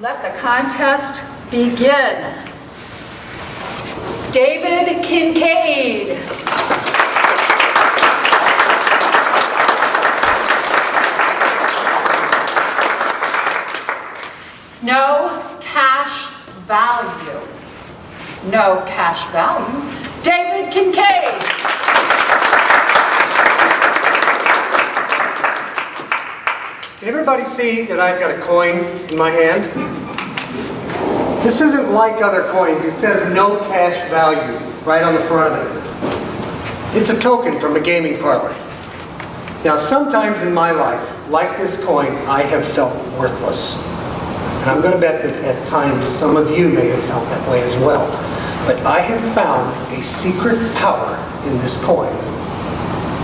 Let the contest begin. David Kincaid. No cash value. No cash value. David Kincaid. Can everybody see that I've got a coin in my hand? This isn't like other coins. It says no cash value right on the front of it. It's a token from a gaming parlor. Now, sometimes in my life, like this coin, I have felt worthless. And I'm going to bet that at times some of you may have felt that way as well. But I have found a secret power in this coin.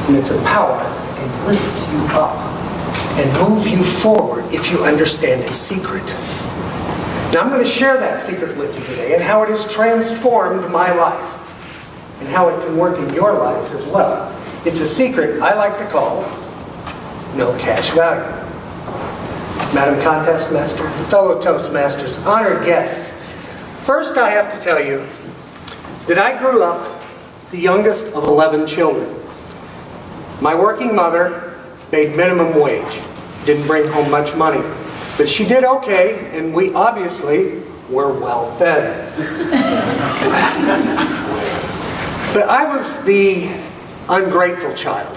And it's a power that can lift you up and move you forward if you understand its secret. Now I'm going to share that secret with you today and how it has transformed my life and how it can work in your lives as well. It's a secret I like to call no cash value. Madam Contest Master, fellow Toastmasters, honored guests, first I have to tell you that I grew up the youngest of 11 children. My working mother made minimum wage, didn't bring home much money, but she did okay, and we obviously were well fed. But I was the ungrateful child,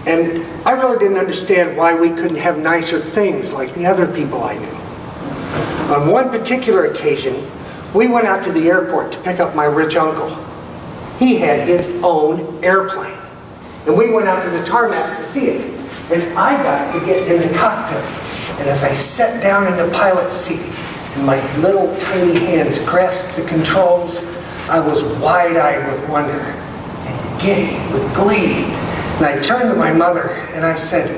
and I really didn't understand why we couldn't have nicer things like the other people I knew. On one particular occasion, we went out to the airport to pick up my rich uncle. He had his own airplane. And we went out to the tarmac to see it. And I got to get in the cockpit. And as I sat down in the pilot's seat, and my little tiny hands grasped the controls, I was wide-eyed with wonder and giddy with glee. And I turned to my mother and I said,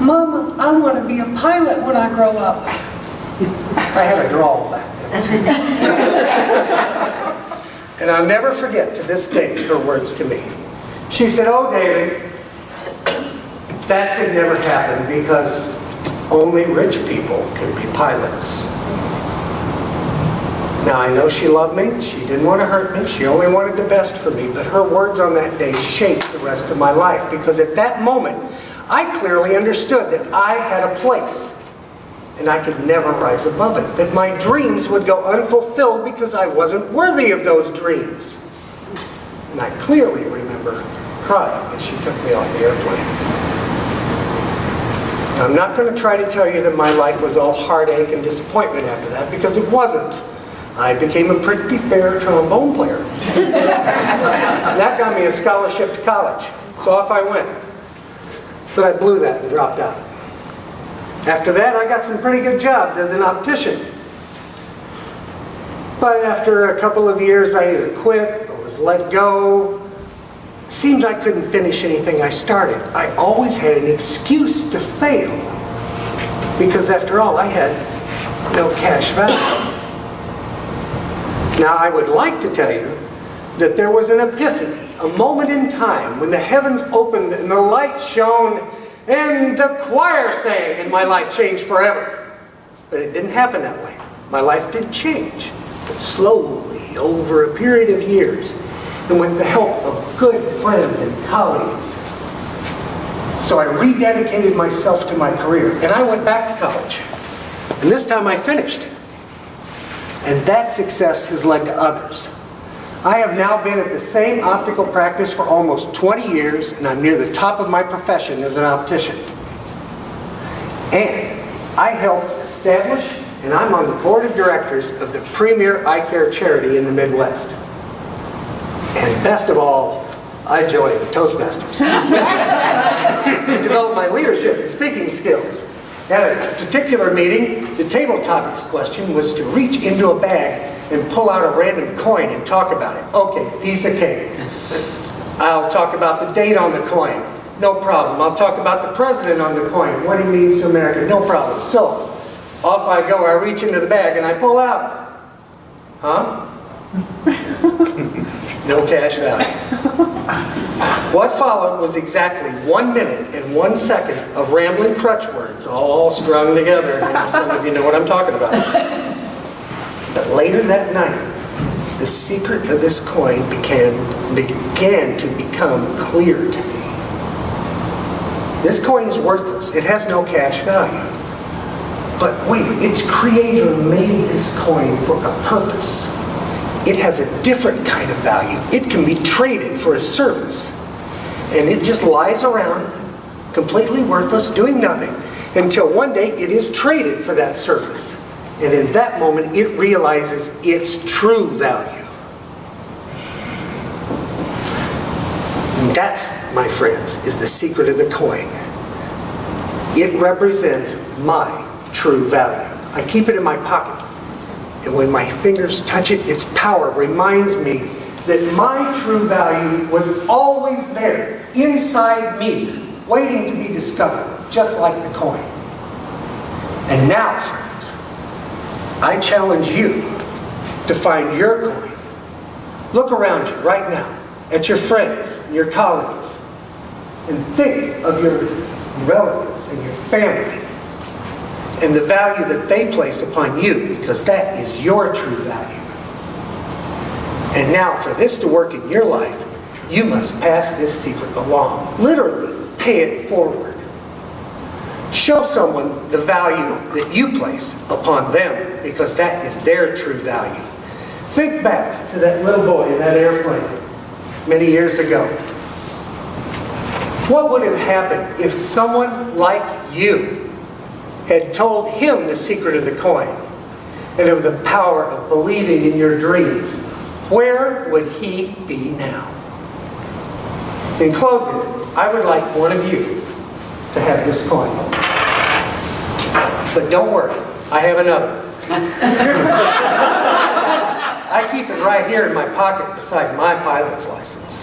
"Mama, I want to be a pilot when I grow up." I had a drawl back then. And I'll never forget to this day her words to me. She said, "Oh, David, that could never happen because only rich people can be pilots." Now, I know she loved me. She didn't want to hurt me. She only wanted the best for me. But her words on that day shaped the rest of my life, because at that moment, I clearly understood that I had a place and I could never rise above it, that my dreams would go unfulfilled because I wasn't worthy of those dreams. And I clearly remember crying as she took me off the airplane. I'm not going to try to tell you that my life was all heartache and disappointment after that, because it wasn't. I became a pretty fair trombone player. And that got me a scholarship to college, so off I went. But I blew that and dropped out. After that, I got some pretty good jobs as an optician. But after a couple of years, I either quit or was let go. It seems I couldn't finish anything I started. I always had an excuse to fail, because after all, I had no cash value. Now, I would like to tell you that there was an epiphany, a moment in time when the heavens opened and the light shone and the choir sang and my life changed forever. But it didn't happen that way. My life did change, but slowly over a period of years, and with the help of good friends and colleagues. So I rededicated myself to my career, and I went back to college. And this time I finished. And that success has led to others. I have now been at the same optical practice for almost 20 years, and I'm near the top of my profession as an optician. And I helped establish, and I'm on the board of directors of the premier eye care charity in the Midwest. And best of all, I joined the Toastmasters to develop my leadership and speaking skills. At a particular meeting, the table topics question was to reach into a bag and pull out a random coin and talk about it. Okay, piece of cake. I'll talk about the date on the coin. No problem. I'll talk about the president on the coin, what he means to America. No problem. So, off I go. I reach into the bag and I pull out. Huh? No cash value. What followed was exactly 1 minute and 1 second of rambling crutch words, all strung together. And some of you know what I'm talking about. But later that night, the secret of this coin began to become clear to me. This coin is worthless. It has no cash value. But wait, its creator made this coin for a purpose. It has a different kind of value. It can be traded for a service. And it just lies around, completely worthless, doing nothing, until one day it is traded for that service. And in that moment, it realizes its true value. And that's, my friends, is the secret of the coin. It represents my true value. I keep it in my pocket. And when my fingers touch it, its power reminds me that my true value was always there, inside me, waiting to be discovered, just like the coin. And now, friends, I challenge you to find your coin. Look around you right now at your friends, your colleagues, and think of your relatives and your family and the value that they place upon you, because that is your true value. And now, for this to work in your life, you must pass this secret along. Literally, pay it forward. Show someone the value that you place upon them, because that is their true value. Think back to that little boy in that airplane many years ago. What would have happened if someone like you had told him the secret of the coin and of the power of believing in your dreams? Where would he be now? In closing, I would like one of you to have this coin. But don't worry, I have another. I keep it right here in my pocket beside my pilot's license.